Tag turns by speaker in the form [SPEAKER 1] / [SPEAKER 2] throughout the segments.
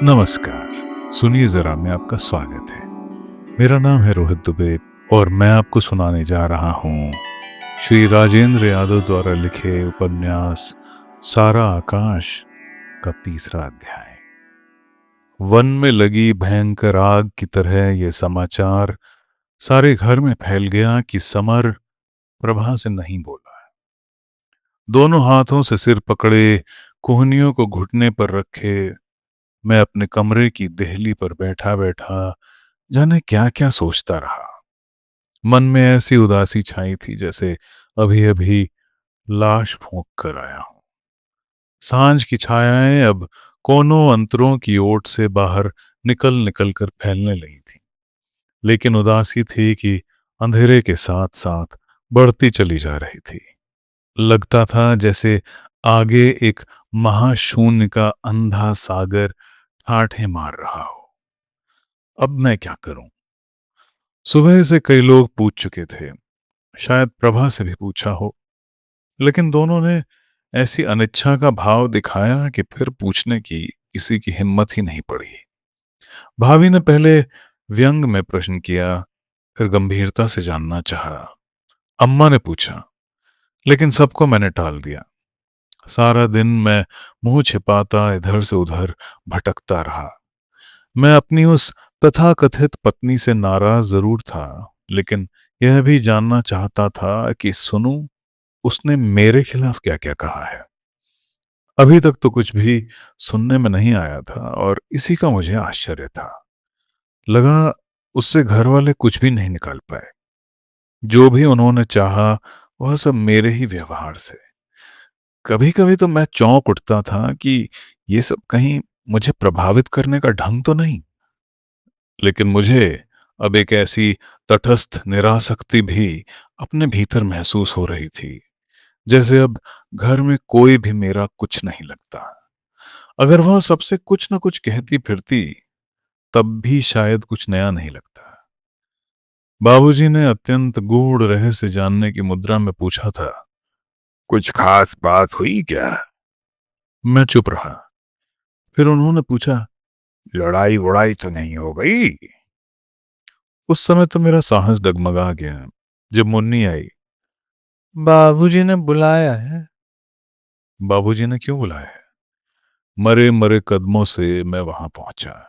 [SPEAKER 1] नमस्कार। सुनिए जरा, मैं आपका स्वागत है। मेरा नाम है रोहित दुबे और मैं आपको सुनाने जा रहा हूँ श्री राजेंद्र यादव द्वारा लिखे उपन्यास सारा आकाश का तीसरा अध्याय। वन में लगी भयंकर आग की तरह यह समाचार सारे घर में फैल गया कि समर प्रभा से नहीं बोला। दोनों हाथों से सिर पकड़े, कोहनियों को घुटने पर रखे, मैं अपने कमरे की देहली पर बैठा बैठा जाने क्या क्या सोचता रहा। मन में ऐसी उदासी छाई थी जैसे अभी अभी लाश फूंक कर आया हूं। सांझ की छायाएं अब कोनों अंतरों की ओट से बाहर निकल निकल कर फैलने लगी थी, लेकिन उदासी थी कि अंधेरे के साथ साथ बढ़ती चली जा रही थी। लगता था जैसे आगे एक महाशून्य का अंधा सागर ठाठे मार रहा हो। अब मैं क्या करूं? सुबह से कई लोग पूछ चुके थे, शायद प्रभा से भी पूछा हो, लेकिन दोनों ने ऐसी अनिच्छा का भाव दिखाया कि फिर पूछने की किसी की हिम्मत ही नहीं पड़ी। भाभी ने पहले व्यंग में प्रश्न किया, फिर गंभीरता से जानना चाहा। अम्मा ने पूछा, लेकिन सबको मैंने टाल दिया। सारा दिन मैं मुंह छिपाता इधर से उधर भटकता रहा। मैं अपनी उस तथाकथित पत्नी से नाराज जरूर था, लेकिन यह भी जानना चाहता था कि सुनूं उसने मेरे खिलाफ क्या क्या कहा है। अभी तक तो कुछ भी सुनने में नहीं आया था और इसी का मुझे आश्चर्य था। लगा उससे घर वाले कुछ भी नहीं निकाल पाए। जो भी उन्होंने चाहा वह सब मेरे ही व्यवहार से। कभी कभी तो मैं चौंक उठता था कि ये सब कहीं मुझे प्रभावित करने का ढंग तो नहीं। लेकिन मुझे अब एक ऐसी तटस्थ निरासक्ति भी अपने भीतर महसूस हो रही थी, जैसे अब घर में कोई भी मेरा कुछ नहीं लगता। अगर वह सबसे कुछ न कुछ कहती फिरती तब भी शायद कुछ नया नहीं लगता। बाबूजी ने अत्यंत गूढ़ रहस्य जानने की मुद्रा में पूछा था, कुछ खास बात हुई क्या? मैं चुप रहा। फिर उन्होंने पूछा, लड़ाई वड़ाई तो नहीं हो गई? उस समय तो मेरा साहस डगमगा गया जब मुन्नी आई। बाबूजी ने बुलाया है। बाबूजी ने क्यों बुलाया है? मरे मरे कदमों से मैं वहां पहुंचा।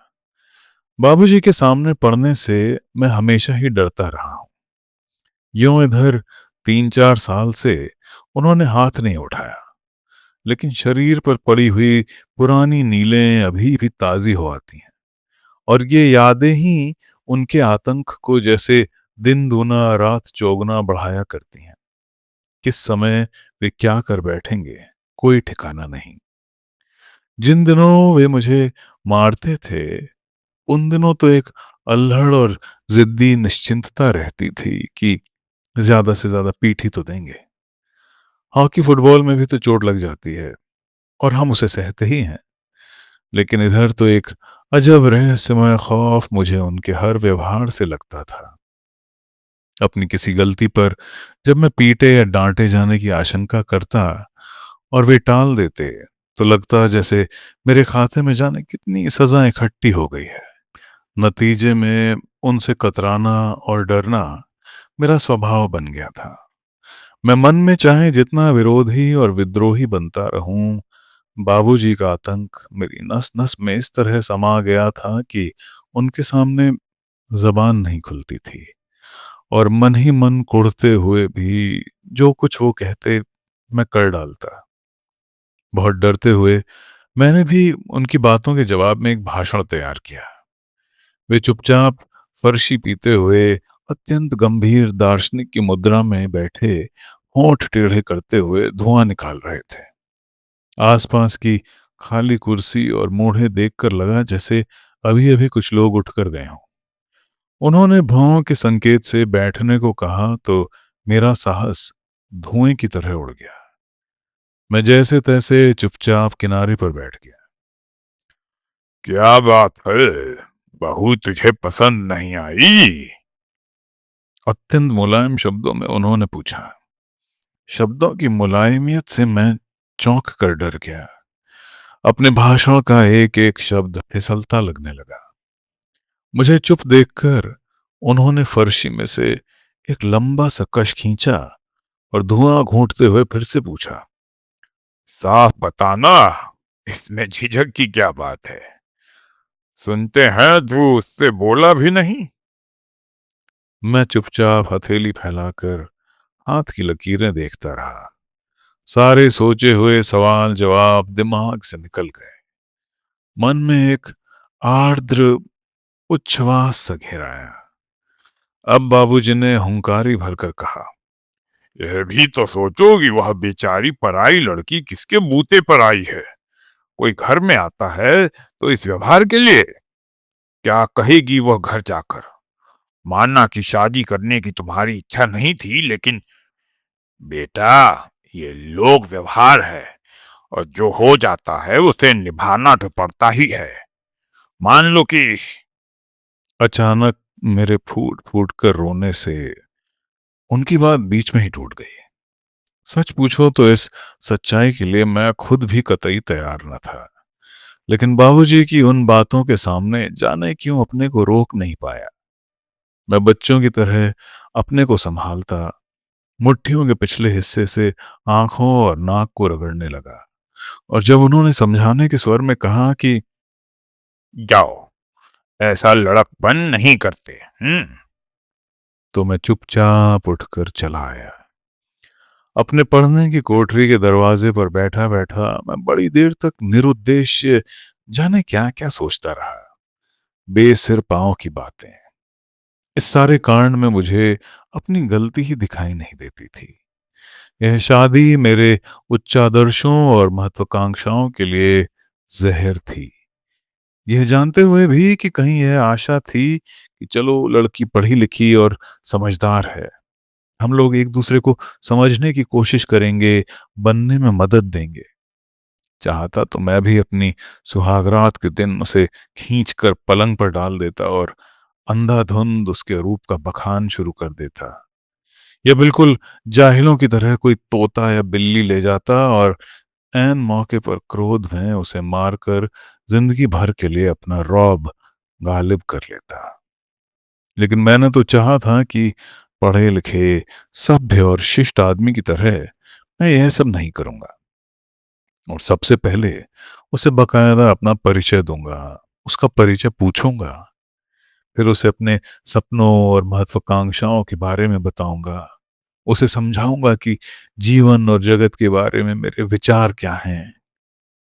[SPEAKER 1] बाबूजी के सामने पड़ने से मैं हमेशा ही डरता रहा हूं। यूं इधर 3-4 साल से उन्होंने हाथ नहीं उठाया, लेकिन शरीर पर पड़ी हुई पुरानी नीलें अभी भी ताजी हो आती हैं, और ये यादें ही उनके आतंक को जैसे दिन दूना रात चौगुना बढ़ाया करती हैं। किस समय वे क्या कर बैठेंगे, कोई ठिकाना नहीं। जिन दिनों वे मुझे मारते थे उन दिनों तो एक अल्हड़ और जिद्दी निश्चिंतता रहती थी कि ज्यादा से ज्यादा पीट ही तो देंगे। हॉकी फुटबॉल में भी तो चोट लग जाती है और हम उसे सहते ही हैं। लेकिन इधर तो एक अजब रहस्यमय खौफ मुझे उनके हर व्यवहार से लगता था। अपनी किसी गलती पर जब मैं पीटे या डांटे जाने की आशंका करता और वे टाल देते, तो लगता जैसे मेरे खाते में जाने कितनी सजा इकट्ठी हो गई है। नतीजे में उनसे कतराना और डरना मेरा स्वभाव बन गया था। मैं मन में चाहे जितना विरोधी और विद्रोही बनता रहूं, बाबूजी का आतंक मेरी नस नस में इस तरह समा गया था कि उनके सामने जबान नहीं खुलती थी, और मन ही मन कुढ़ते हुए भी जो कुछ वो कहते मैं कर डालता। बहुत डरते हुए मैंने भी उनकी बातों के जवाब में एक भाषण तैयार किया। वे चुपचाप फर्शी पीते हुए अत्यंत गंभीर दार्शनिक की मुद्रा में बैठे, होंठ टेढ़े करते हुए धुआं निकाल रहे थे। आसपास की खाली कुर्सी और मूढ़े देखकर लगा जैसे अभी अभी कुछ लोग उठकर गए हों। उन्होंने भौं के संकेत से बैठने को कहा तो मेरा साहस धुएं की तरह उड़ गया। मैं जैसे तैसे चुपचाप किनारे पर बैठ गया। क्या बात है, बहू तुझे पसंद नहीं आई? अत्यंत मुलायम शब्दों में उन्होंने पूछा। शब्दों की मुलायमियत से मैं चौंक कर डर गया। अपने भाषण का एक एक शब्द फिसलता लगने लगा। मुझे चुप देखकर उन्होंने फर्शी में से एक लंबा सा कश खींचा और धुआं घूंटते हुए फिर से पूछा, साफ बताना, इसमें झिझक की क्या बात है? सुनते हैं तू उससे बोला भी नहीं। मैं चुपचाप हथेली फैलाकर हाथ की लकीरें देखता रहा। सारे सोचे हुए सवाल जवाब दिमाग से निकल गए। मन में एक आर्द्र उच्छ्वास सा घेराया। अब बाबूजी ने हुंकारी भरकर कहा, यह भी तो सोचो कि वह बेचारी पराई लड़की किसके बूते पर आई है। कोई घर में आता है तो इस व्यवहार के लिए क्या कहेगी वह घर जाकर? मानना कि शादी करने की तुम्हारी इच्छा नहीं थी, लेकिन बेटा, ये लोक व्यवहार है और जो हो जाता है उसे निभाना तो पड़ता ही है। मान लो कि अचानक मेरे फूट फूट कर रोने से उनकी बात बीच में ही टूट गई। सच पूछो तो इस सच्चाई के लिए मैं खुद भी कतई तैयार न था, लेकिन बाबूजी की उन बातों के सामने जाने क्यों अपने को रोक नहीं पाया। मैं बच्चों की तरह अपने को संभालता मुट्ठियों के पिछले हिस्से से आंखों और नाक को रगड़ने लगा। और जब उन्होंने समझाने के स्वर में कहा कि जाओ, ऐसा लड़कपन नहीं करते, तो मैं चुपचाप उठकर चला आया। अपने पढ़ने की कोठरी के दरवाजे पर बैठा बैठा मैं बड़ी देर तक निरुद्देश्य जाने क्या क्या सोचता रहा। बेसिर पांव की बातें। इस सारे कांड में मुझे अपनी गलती ही दिखाई नहीं देती थी। यह शादी मेरे उच्चादर्शों और महत्वाकांक्षाओं के लिए जहर थी। यह जानते हुए भी कि कहीं यह आशा थी कि चलो लड़की पढ़ी लिखी और समझदार है, हम लोग एक दूसरे को समझने की कोशिश करेंगे, बनने में मदद देंगे। चाहता तो मैं भी अपनी सुहागरात के दिन उसे खींचकर पलंग पर डाल देता और अंधाधुंध उसके रूप का बखान शुरू कर देता। या बिल्कुल जाहिलों की तरह कोई तोता या बिल्ली ले जाता और ऐन मौके पर क्रोध में उसे मारकर जिंदगी भर के लिए अपना रौब गालिब कर लेता। लेकिन मैंने तो चाहा था कि पढ़े लिखे, सभ्य और शिष्ट आदमी की तरह मैं यह सब नहीं करूंगा, और सबसे पहले उसे बकायदा अपना परिचय दूंगा, उसका परिचय पूछूंगा, फिर उसे अपने सपनों और महत्वाकांक्षाओं के बारे में बताऊंगा, उसे समझाऊंगा कि जीवन और जगत के बारे में मेरे विचार क्या हैं।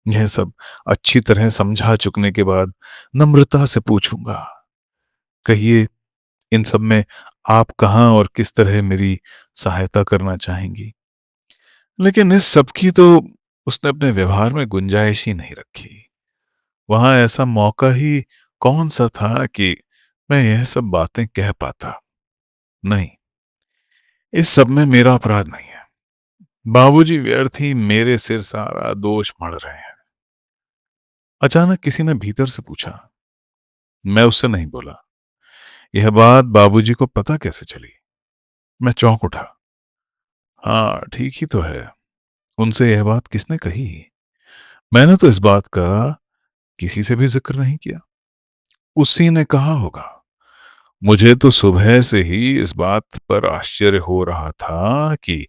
[SPEAKER 1] यह सब अच्छी तरह समझा चुकने के बाद नम्रता से पूछूंगा, कहिए, इन सब में आप कहाँ और किस तरह मेरी सहायता करना चाहेंगी? लेकिन इस सब की तो उसने अपने व्यवहार में गुंजाइश ही नहीं रखी। वहां ऐसा मौका ही कौन सा था कि मैं यह सब बातें कह पाता? नहीं, इस सब में मेरा अपराध नहीं है। बाबूजी व्यर्थ ही मेरे सिर सारा दोष मढ़ रहे हैं। अचानक किसी ने भीतर से पूछा। मैं उससे नहीं बोला। यह बात बाबूजी को पता कैसे चली? मैं चौंक उठा। हाँ, ठीक ही तो है। उनसे यह बात किसने कही? मैंने तो इस बात का किसी से भी जिक्र नहीं किया। उसी ने कहा होगा। मुझे तो सुबह से ही इस बात पर आश्चर्य हो रहा था कि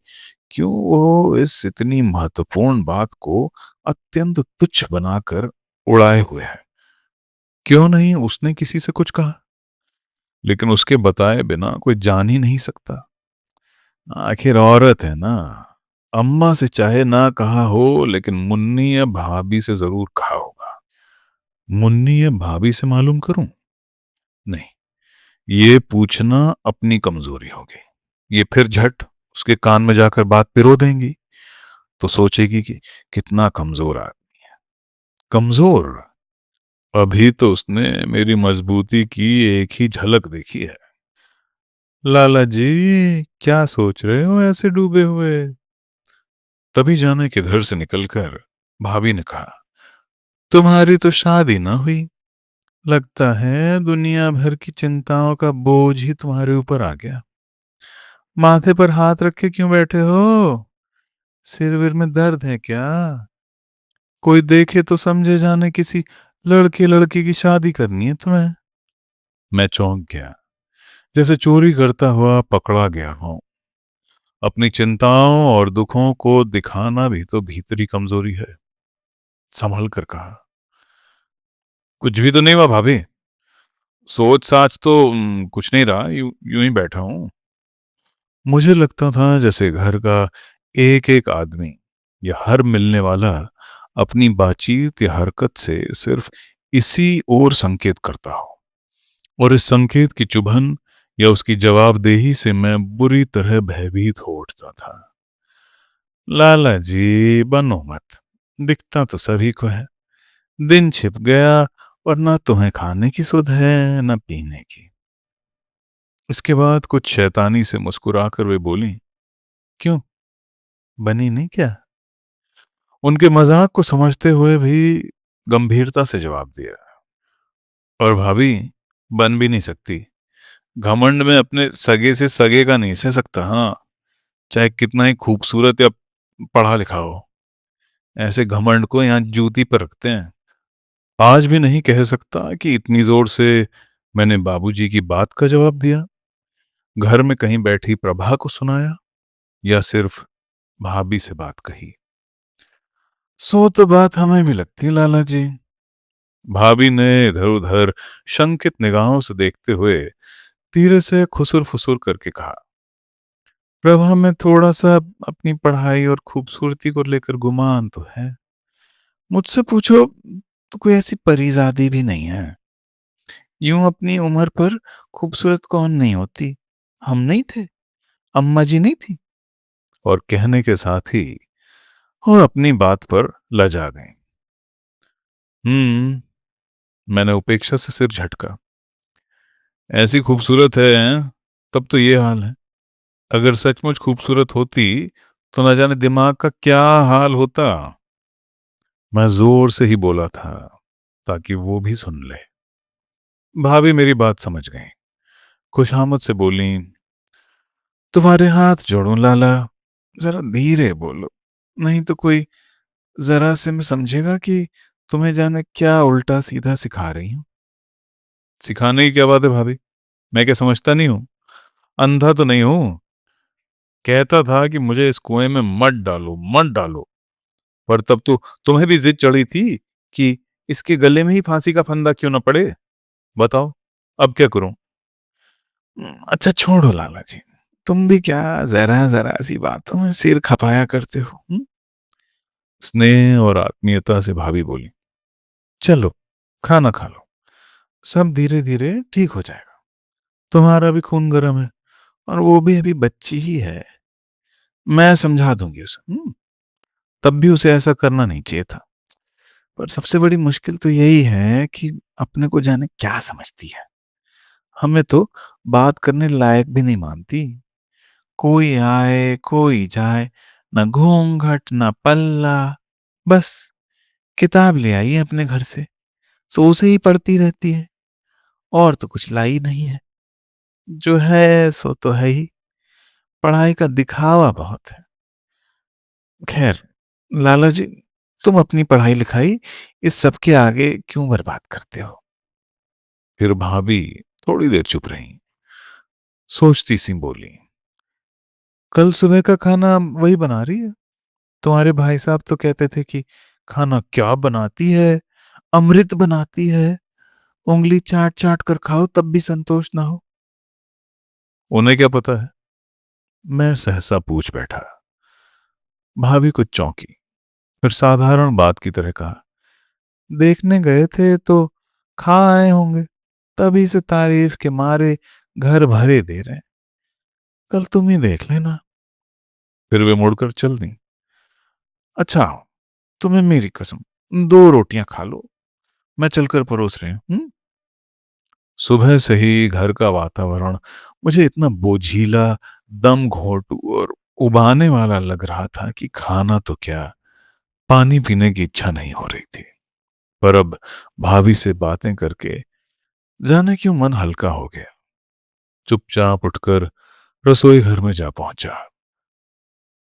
[SPEAKER 1] क्यों वो इस इतनी महत्वपूर्ण बात को अत्यंत तुच्छ बनाकर उड़ाए हुए है। क्यों नहीं उसने किसी से कुछ कहा? लेकिन उसके बताए बिना कोई जान ही नहीं सकता। आखिर औरत है ना। अम्मा से चाहे ना कहा हो, लेकिन मुन्नी या भाभी से जरूर कहा होगा। मुन्नी या भाभी से मालूम करूं? नहीं, ये पूछना अपनी कमजोरी होगी। ये फिर झट उसके कान में जाकर बात पिरो देंगी तो सोचेगी कि कितना कमजोर आदमी है। कमजोर? अभी तो उसने मेरी मजबूती की एक ही झलक देखी है। लाला जी, क्या सोच रहे हो ऐसे डूबे हुए? तभी जाने किधर से निकलकर भाभी ने कहा, तुम्हारी तो शादी ना हुई। लगता है दुनिया भर की चिंताओं का बोझ ही तुम्हारे ऊपर आ गया। माथे पर हाथ रख के क्यों बैठे हो? सिर विर में दर्द है क्या? कोई देखे तो समझे जाने किसी लड़के लड़की की शादी करनी है तुम्हें। मैं चौंक गया, जैसे चोरी करता हुआ पकड़ा गया हूं। अपनी चिंताओं और दुखों को दिखाना भी तो भीतरी कमजोरी है। संभल कर कहा, कुछ भी तो नहीं हुआ भाभी। सोच साच तो कुछ नहीं रहा, यूं यूं ही बैठा हूं। मुझे लगता था जैसे घर का एक एक आदमी या हर मिलने वाला अपनी बातचीत या हरकत से सिर्फ इसी ओर संकेत करता हो, और इस संकेत की चुभन या उसकी जवाबदेही से मैं बुरी तरह भयभीत हो उठता था। लाला जी बनो मत, दिखता तो सभी को है। दिन छिप गया और ना तुम्हें खाने की सुध है ना पीने की। इसके बाद कुछ शैतानी से मुस्कुराकर वे बोली, क्यों, बनी नहीं क्या? उनके मजाक को समझते हुए भी गंभीरता से जवाब दिया, और भाभी बन भी नहीं सकती। घमंड में अपने सगे से सगे का नहीं सह सकता। हाँ, चाहे कितना ही खूबसूरत या पढ़ा लिखा हो, ऐसे घमंड को यहाँ जूती पर रखते हैं। आज भी नहीं कह सकता कि इतनी जोर से मैंने बाबूजी की बात का जवाब दिया, घर में कहीं बैठी प्रभा को सुनाया, या सिर्फ भाभी से बात कही। सो तो बात हमें भी लगती है लाला जी। भाभी ने इधर उधर शंकित निगाहों से देखते हुए धीरे से खुसुर फुसुर करके कहा, प्रभा में थोड़ा सा अपनी पढ़ाई और खूबसूरती को लेकर गुमान तो है। मुझसे पूछो तो कोई ऐसी परीजादी भी नहीं है। यूं अपनी उम्र पर खूबसूरत कौन नहीं होती? हम नहीं थे? अम्मा जी नहीं थी? और कहने के साथ ही वो अपनी बात पर लजा गई। मैंने उपेक्षा से सिर झटका। ऐसी खूबसूरत है तब तो ये हाल है। अगर सचमुच खूबसूरत होती तो न जाने दिमाग का क्या हाल होता। मैं जोर से ही बोला था ताकि वो भी सुन ले। भाभी मेरी बात समझ गई, खुशामद से बोली, तुम्हारे हाथ जोड़ूं लाला, जरा धीरे बोलो, नहीं तो कोई जरा से मैं समझेगा कि तुम्हें जाने क्या उल्टा सीधा सिखा रही हूं। सिखाने की क्या बात है भाभी, मैं क्या समझता नहीं हूं? अंधा तो नहीं हूं। कहता था कि मुझे इस कुएं में मत डालो मत डालो, पर तब तो तुम्हें भी जिद चढ़ी थी कि इसके गले में ही फांसी का फंदा क्यों ना पड़े। बताओ अब क्या करूं? अच्छा छोड़ो लाला जी, तुम भी क्या जरा जरा सी बातों में सिर खपाया करते हो। स्नेह और आत्मीयता से भाभी बोली, चलो खाना खा लो, सब धीरे धीरे ठीक हो जाएगा। तुम्हारा भी खून गर्म है, और वो भी अभी बच्ची ही है। मैं समझा दूंगी उसे। तब भी उसे ऐसा करना नहीं चाहिए था। पर सबसे बड़ी मुश्किल तो यही है कि अपने को जाने क्या समझती है। हमें तो बात करने लायक भी नहीं मानती। कोई आए कोई जाए, न घूंघट न पल्ला, बस किताब ले आई है अपने घर से, सो उसे ही पढ़ती रहती है, और तो कुछ लाई नहीं है। जो है सो तो है ही, पढ़ाई का दिखावा बहुत है। खैर लाला जी, तुम अपनी पढ़ाई लिखाई इस सब के आगे क्यों बर्बाद करते हो? फिर भाभी थोड़ी देर चुप रही, सोचती सी बोली, कल सुबह का खाना वही बना रही है। तुम्हारे भाई साहब तो कहते थे कि खाना क्या बनाती है, अमृत बनाती है, उंगली चाट चाट कर खाओ तब भी संतोष ना हो। उन्हें क्या पता है? मैं सहसा पूछ बैठा। भाभी कुछ चौंकी, फिर साधारण बात की तरह कहा, देखने गए थे तो खा आए होंगे, तभी से तारीफ के मारे घर भरे दे रहे हैं। कल तुम ही देख लेना। फिर वे मुड़कर चल दी। अच्छा, तुम्हें मेरी कसम, दो रोटियां खा लो, मैं चलकर परोस रही हूं। सुबह से ही घर का वातावरण मुझे इतना बोझीला, दम घोंटू और उबाने वाला लग रहा था कि खाना तो क्या, पानी पीने की इच्छा नहीं हो रही थी। पर अब भाभी से बातें करके जाने क्यों मन हल्का हो गया। चुपचाप उठकर रसोई घर में जा पहुंचा।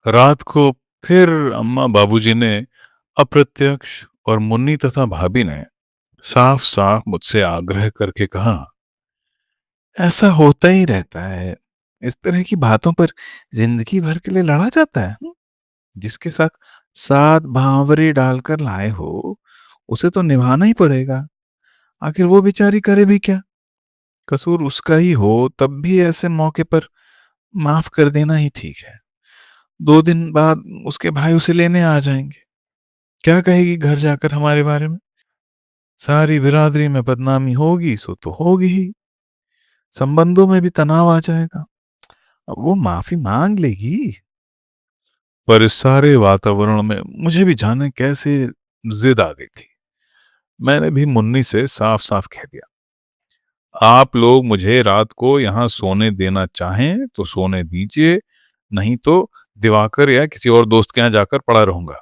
[SPEAKER 1] रात को फिर अम्मा बाबूजी ने अप्रत्यक्ष और मुन्नी तथा भाभी ने साफ साफ मुझसे आग्रह करके कहा,
[SPEAKER 2] ऐसा होता ही रहता है। इस तरह की बातों पर जिंदगी भर के लिए लड़ा जाता है। जिसके साथ सात भांवरे डालकर लाए हो, उसे तो निभाना ही पड़ेगा। आखिर वो बेचारी करे भी क्या? कसूर उसका ही हो तब भी ऐसे मौके पर माफ कर देना ही ठीक है। 2 दिन बाद उसके भाई उसे लेने आ जाएंगे। क्या कहेगी घर जाकर हमारे बारे में? सारी बिरादरी में बदनामी होगी, सो तो होगी ही। संबंधों में भी तनाव आ जाएगा। अब वो माफी मांग लेगी।
[SPEAKER 1] पर इस सारे वातावरण में मुझे भी जाने कैसे जिद आ गई थी। मैंने भी मुन्नी से साफ साफ कह दिया, आप लोग मुझे रात को यहां सोने देना चाहें तो सोने दीजिए, नहीं तो दिवाकर या किसी और दोस्त के यहां जाकर पड़ा रहूंगा।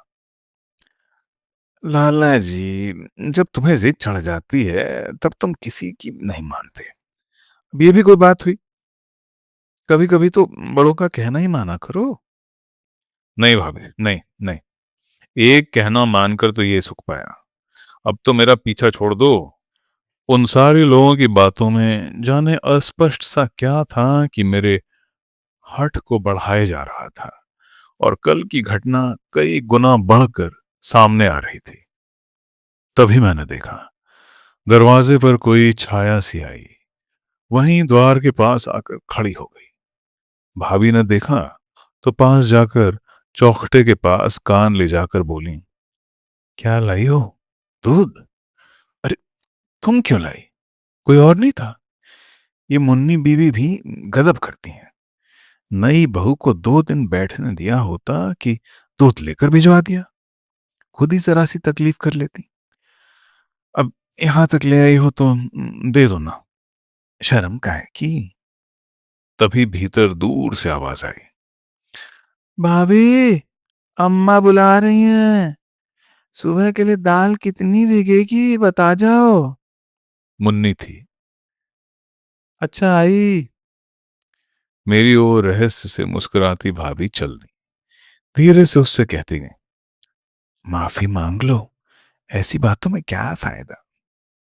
[SPEAKER 2] लाला जी, जब तुम्हें जिद चढ़ जाती है तब तुम किसी की नहीं मानते। अब ये भी कोई बात हुई? कभी कभी तो बड़ों का कहना ही माना करो।
[SPEAKER 1] नहीं भाभी, नहीं नहीं, एक कहना मानकर तो ये सुख पाया, अब तो मेरा पीछा छोड़ दो। उन सारे लोगों की बातों में जाने अस्पष्ट सा क्या था कि मेरे हठ को बढ़ाए जा रहा था और कल की घटना कई गुना बढ़कर सामने आ रही थी। तभी मैंने देखा, दरवाजे पर कोई छाया सी आई, वहीं द्वार के पास आकर खड़ी हो गई। भाभी ने देखा तो पास जाकर चौखटे के पास कान ले जाकर बोली, क्या लाई हो?
[SPEAKER 2] दूध? अरे, तुम क्यों लाई? कोई और नहीं था? ये मुन्नी बीवी भी गजब करती हैं। नई बहू को 2 दिन बैठने दिया होता कि दूध लेकर भिजवा दिया। खुद ही जरा सी तकलीफ कर लेती। अब यहां तक ले आई हो तो दे दो ना। शर्म काहे की?
[SPEAKER 1] तभी भीतर दूर से आवाज आई,
[SPEAKER 2] भाभी, अम्मा बुला रही हैं। सुबह के लिए दाल कितनी भीगेगी बता जाओ।
[SPEAKER 1] मुन्नी थी।
[SPEAKER 2] अच्छा आई।
[SPEAKER 1] मेरी ओर रहस्य से मुस्कुराती भाभी चल दी। धीरे से उससे कहती गई,
[SPEAKER 2] माफी मांग लो। ऐसी बातों में क्या फायदा?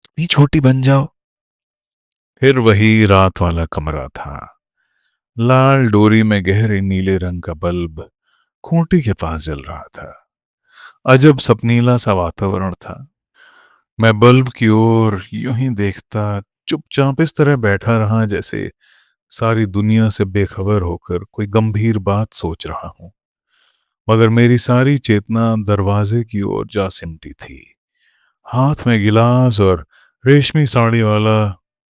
[SPEAKER 2] तुम ही छोटी बन जाओ।
[SPEAKER 1] फिर वही रात वाला कमरा था। लाल डोरी में गहरे नीले रंग का बल्ब खूंटी के पास जल रहा था। अजब सपनीला सा वातावरण था। मैं बल्ब की ओर यूं ही देखता चुपचाप इस तरह बैठा रहा जैसे सारी दुनिया से बेखबर होकर कोई गंभीर बात सोच रहा हूं। मगर मेरी सारी चेतना दरवाजे की ओर जा सिमटी थी। हाथ में गिलास और रेशमी साड़ी वाला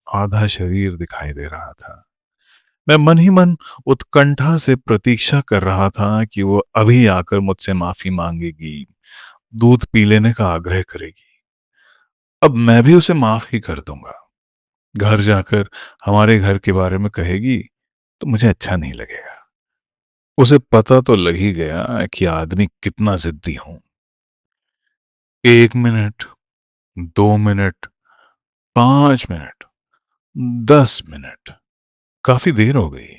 [SPEAKER 1] आधा शरीर दिखाई दे रहा था। मैं मन ही मन उत्कंठा से प्रतीक्षा कर रहा था कि वो अभी आकर मुझसे माफी मांगेगी, दूध पी लेने का आग्रह करेगी। अब मैं भी उसे माफ ही कर दूंगा। घर जाकर हमारे घर के बारे में कहेगी तो मुझे अच्छा नहीं लगेगा। उसे पता तो लग ही गया कि आदमी कितना जिद्दी हूं। 1 मिनट, 2 मिनट, 5 मिनट, 10 मिनट, काफी देर हो गई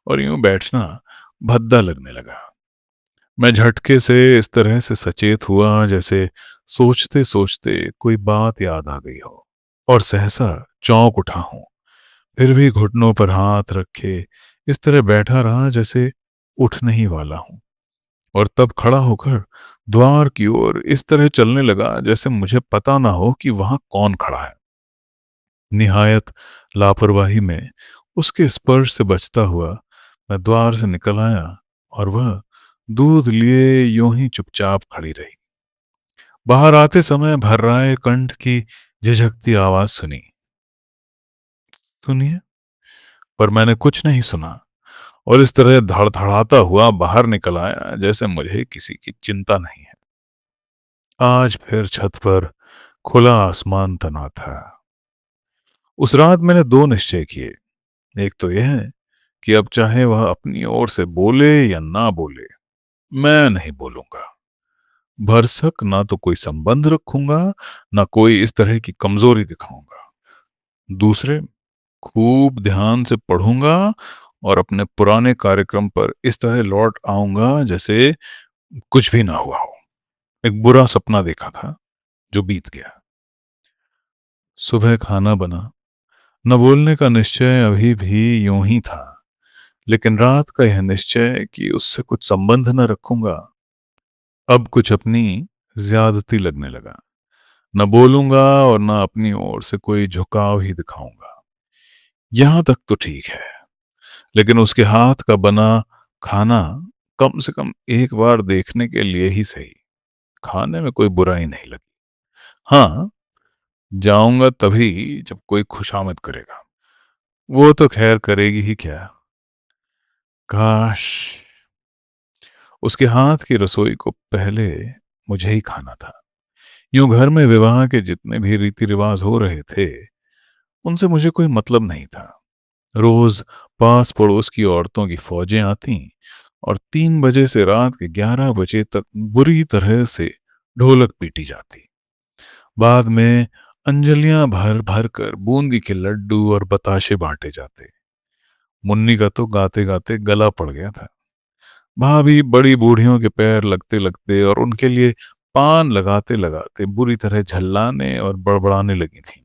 [SPEAKER 1] और यूं बैठना भद्दा लगने लगा। मैं झटके से इस तरह से सचेत हुआ जैसे सोचते सोचते कोई बात याद आ गई हो और सहसा चौंक उठा हूं। फिर भी घुटनों पर हाथ रखे इस तरह बैठा रहा जैसे उठने ही वाला हूं, और तब खड़ा होकर द्वार की ओर इस तरह चलने लगा जैसे मुझे पता ना हो कि वहां कौन खड़ा है। निहायत लापरवाही में उसके स्पर्श से बचता हुआ मैं द्वार से निकल आया और वह दूध लिए यूं ही चुपचाप खड़ी रही। बाहर आते समय भर्राए कंठ की झिझकती आवाज सुनी, सुनिए। पर मैंने कुछ नहीं सुना और इस तरह धड़धड़ाता हुआ बाहर निकल आया जैसे मुझे किसी की चिंता नहीं है। आज फिर छत पर खुला आसमान तना था। उस रात मैंने दो निश्चय किए। एक तो यह कि अब चाहे वह अपनी ओर से बोले या ना बोले, मैं नहीं बोलूंगा। भरसक ना तो कोई संबंध रखूंगा, ना कोई इस तरह की कमजोरी दिखाऊंगा। दूसरे, खूब ध्यान से पढ़ूंगा और अपने पुराने कार्यक्रम पर इस तरह लौट आऊंगा जैसे कुछ भी ना हुआ हो। एक बुरा सपना देखा था, जो बीत गया। सुबह खाना बना। न बोलने का निश्चय अभी भी यूं ही था, लेकिन रात का यह निश्चय कि उससे कुछ संबंध न रखूंगा अब कुछ अपनी ज्यादती लगने लगा। न बोलूंगा और न अपनी ओर से कोई झुकाव ही दिखाऊंगा। यहां तक तो ठीक है, लेकिन उसके हाथ का बना खाना कम से कम एक बार देखने के लिए ही सही। खाने में कोई बुराई नहीं लगी। हाँ, जाऊंगा तभी जब कोई खुशामद करेगा। वो तो खैर करेगी ही क्या। काश उसके हाथ की रसोई को पहले मुझे ही खाना था। यूं घर में विवाह के जितने भी रीति रिवाज हो रहे थे, उनसे मुझे कोई मतलब नहीं था। रोज पास पड़ोस की औरतों की फौजें आती और 3 बजे से रात के 11 बजे तक बुरी तरह से ढोलक पीटी जाती। बाद में अंजलियां भर भर कर बूंदी के लड्डू और बताशे बांटे जाते। मुन्नी का तो गाते गाते गला पड़ गया था। भाभी बड़ी बूढ़ियों के पैर लगते लगते और उनके लिए पान लगाते लगाते बुरी तरह झल्लाने और बड़बड़ाने लगी थी।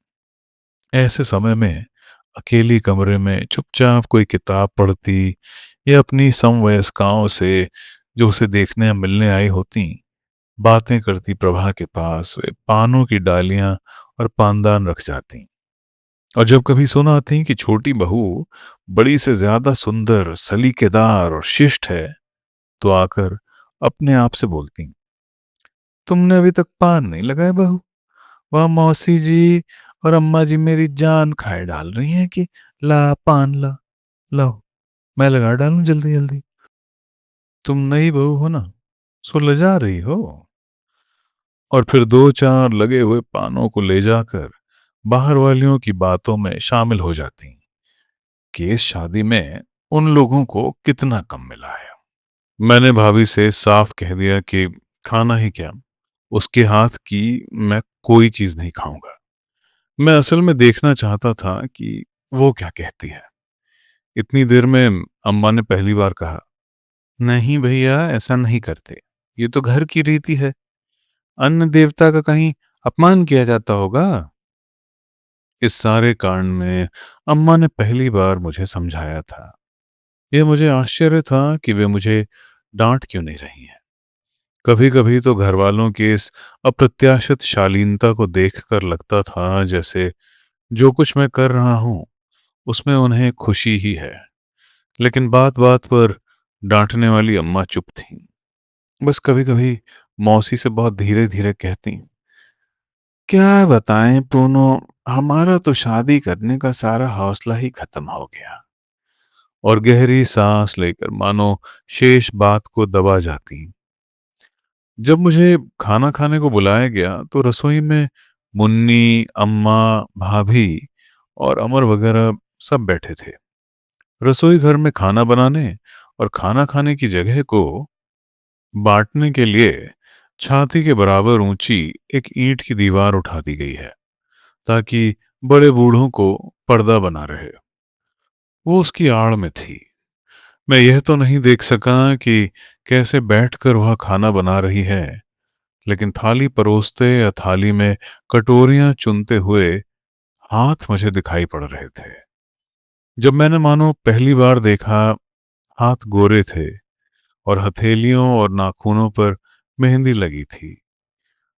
[SPEAKER 1] ऐसे समय में अकेली कमरे में चुपचाप कोई किताब पढ़ती या अपनी समवयस्काओं से, जो उसे देखने मिलने आई होती, बातें करती प्रभा के पास वे पानों की डालियां और पानदान रख जाती। और जब कभी सुना आती कि छोटी बहू बड़ी से ज्यादा सुंदर, सलीकेदार और शिष्ट है, तो आकर अपने आप से बोलती, तुमने अभी तक पान नहीं लगाए बहू। वह मौसी जी और अम्मा जी मेरी जान खाए डाल रही हैं कि ला पान ला, लो मैं लगा डालूं जल्दी जल्दी। तुम नई बहू हो ना, सो लजा रही हो। और फिर दो चार लगे हुए पानों को ले जाकर बाहर वालियों की बातों में शामिल हो जाती कि इस शादी में उन लोगों को कितना कम मिला है। मैंने भाभी से साफ कह दिया कि खाना ही क्या, उसके हाथ की मैं कोई चीज नहीं खाऊंगा। मैं असल में देखना चाहता था कि वो क्या कहती है। इतनी देर में अम्मा ने पहली बार कहा, नहीं भैया, ऐसा नहीं करते। ये तो घर की रीति है। अन्न देवता का कहीं अपमान किया जाता होगा। इस सारे कांड में अम्मा ने पहली बार मुझे समझाया था। यह मुझे आश्चर्य था कि वे मुझे डांट क्यों नहीं रही हैं। कभी कभी तो घर वालों की इस अप्रत्याशित शालीनता को देखकर लगता था जैसे जो कुछ मैं कर रहा हूं उसमें उन्हें खुशी ही है। लेकिन बात बात पर डांटने वाली अम्मा चुप थीं। बस कभी कभी मौसी से बहुत धीरे धीरे कहती, क्या बताएं पूनो, हमारा तो शादी करने का सारा हौसला ही खत्म हो गया। और गहरी सांस लेकर मानो शेष बात को दबा जाती। जब मुझे खाना खाने को बुलाया गया तो रसोई में मुन्नी, अम्मा, भाभी और अमर वगैरह सब बैठे थे। रसोई घर में खाना बनाने और खाना खाने की जगह को बांटने के लिए छाती के बराबर ऊंची एक ईंट की दीवार उठा दी गई है, ताकि बड़े बूढ़ों को पर्दा बना रहे। वो उसकी आड़ में थी। मैं यह तो नहीं देख सका कि कैसे बैठकर वह खाना बना रही है, लेकिन थाली परोसते या थाली में कटोरियां चुनते हुए हाथ मुझे दिखाई पड़ रहे थे। जब मैंने मानो पहली बार देखा, हाथ गोरे थे और हथेलियों और नाखूनों पर मेहंदी लगी थी।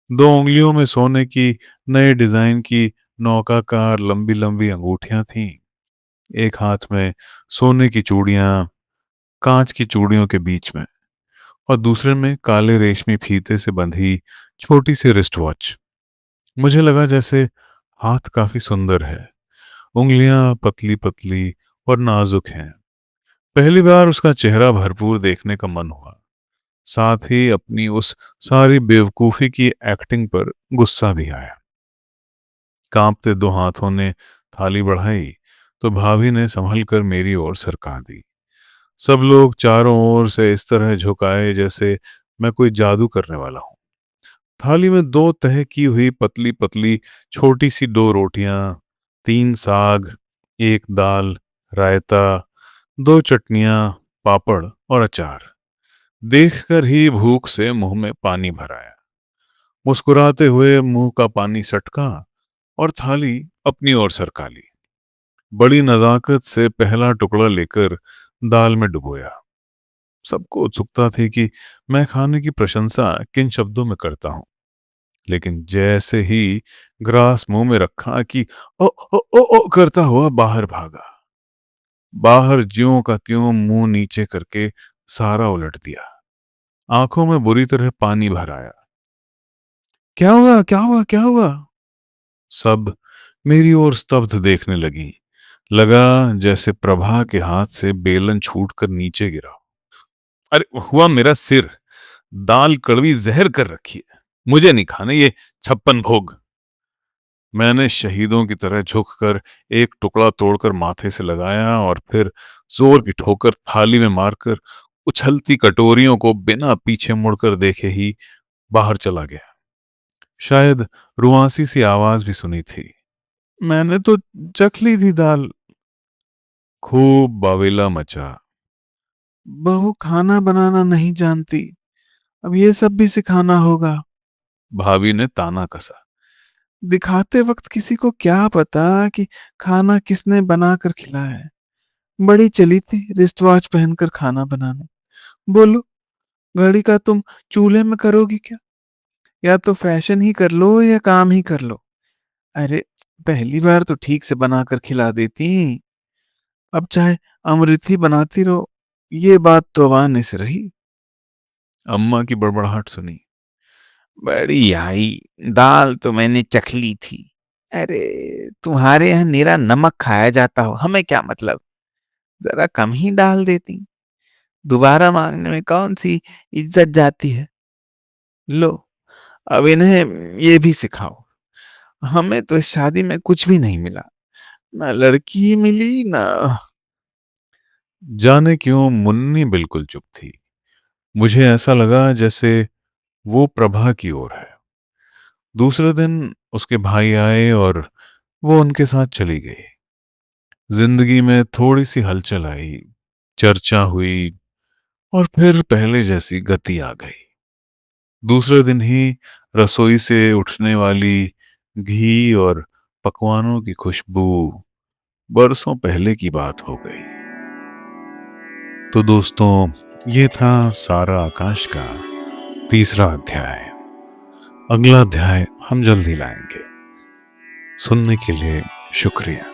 [SPEAKER 1] दो उंगलियों में सोने की नए डिजाइन की नौकाकार लंबी लंबी अंगूठियां थीं। एक हाथ में सोने की चूड़ियां कांच की चूड़ियों के बीच में, और दूसरे में काले रेशमी फीते से बंधी छोटी सी रिस्ट वॉच। मुझे लगा जैसे हाथ काफी सुंदर है, उंगलियां पतली पतली और नाजुक हैं। पहली बार उसका चेहरा भरपूर देखने का मन हुआ। साथ ही अपनी उस सारी बेवकूफी की एक्टिंग पर गुस्सा भी आया। कांपते दो हाथों ने थाली बढ़ाई तो भाभी ने संभल कर मेरी ओर सरका दी। सब लोग चारों ओर से इस तरह झुकाए जैसे मैं कोई जादू करने वाला हूं। थाली में दो तह की हुई पतली पतली छोटी सी दो रोटियां, 3 साग, एक दाल, रायता, दो चटनियां, पापड़ और अचार। देखकर ही भूख से मुंह में पानी भर आया। मुस्कुराते हुए मुंह का पानी सटका और थाली अपनी ओर सरका ली। बड़ी नजाकत से पहला टुकड़ा लेकर दाल में डुबोया। सबको उत्सुकता थी कि मैं खाने की प्रशंसा किन शब्दों में करता हूं, लेकिन जैसे ही ग्रास मुंह में रखा कि ओ करता हुआ बाहर भागा। बाहर ज्यों का त्यों मुंह नीचे करके सारा उलट दिया। आंखों में बुरी तरह पानी भर आया। क्या हुआ, क्या हुआ, क्या हुआ? सब मेरी ओर स्तब्ध देखने लगी। लगा जैसे प्रभा के हाथ से बेलन छूटकर नीचे गिरा। अरे हुआ मेरा सिर। दाल कड़वी जहर कर रखी है। मुझे नहीं खाने ये 56 भोग। मैंने शहीदों की तरह झुककर एक टुकड़ा तोड़कर माथे से लगाया और फिर जोर की ठोकर थाली में मारकर उछलती कटोरियों को बिना पीछे मुड़कर देखे ही बाहर चला गया। शायद रुआंसी सी आवाज भी सुनी थी। मैंने तो चख ली थी दाल। खूब बावेला मचा। बहू खाना बनाना नहीं जानती, अब ये सब भी सिखाना होगा। भाभी ने ताना कसा। दिखाते वक्त किसी को क्या पता कि खाना किसने बनाकर खिलाया है। बड़ी चली थी रिस्ट वॉच पहनकर खाना बनाने। बोलो, घड़ी का तुम चूल्हे में करोगी क्या? या तो फैशन ही कर लो या काम ही कर लो। अरे, पहली बार तो ठीक से बनाकर खिला देती, अब चाहे अमृत ही बनाती रहो। ये बात तो वाने से रही। अम्मा की बड़बड़ाहट सुनी। बड़ी आई, दाल तो मैंने चख ली थी। अरे, तुम्हारे यहाँ निरा नमक खाया जाता हो, हमें क्या मतलब? जरा कम ही डाल देती। दोबारा मांगने में कौन सी इज्जत जाती है? लो, अब इन्हें ये भी सिखाओ। हमें तो इस शादी में कुछ भी नहीं मिला, ना लड़की मिली ना। जाने क्यों मुन्नी बिल्कुल चुप थी। मुझे ऐसा लगा जैसे वो प्रभा की ओर है। दूसरे दिन उसके भाई आए और वो उनके साथ चली गई। जिंदगी में थोड़ी सी हलचल आई, चर्चा हुई और फिर पहले जैसी गति आ गई। दूसरे दिन ही रसोई से उठने वाली घी और पकवानों की खुशबू बरसों पहले की बात हो गई। तो दोस्तों, ये था सारा आकाश का तीसरा अध्याय। अगला अध्याय हम जल्दी लाएंगे। सुनने के लिए शुक्रिया।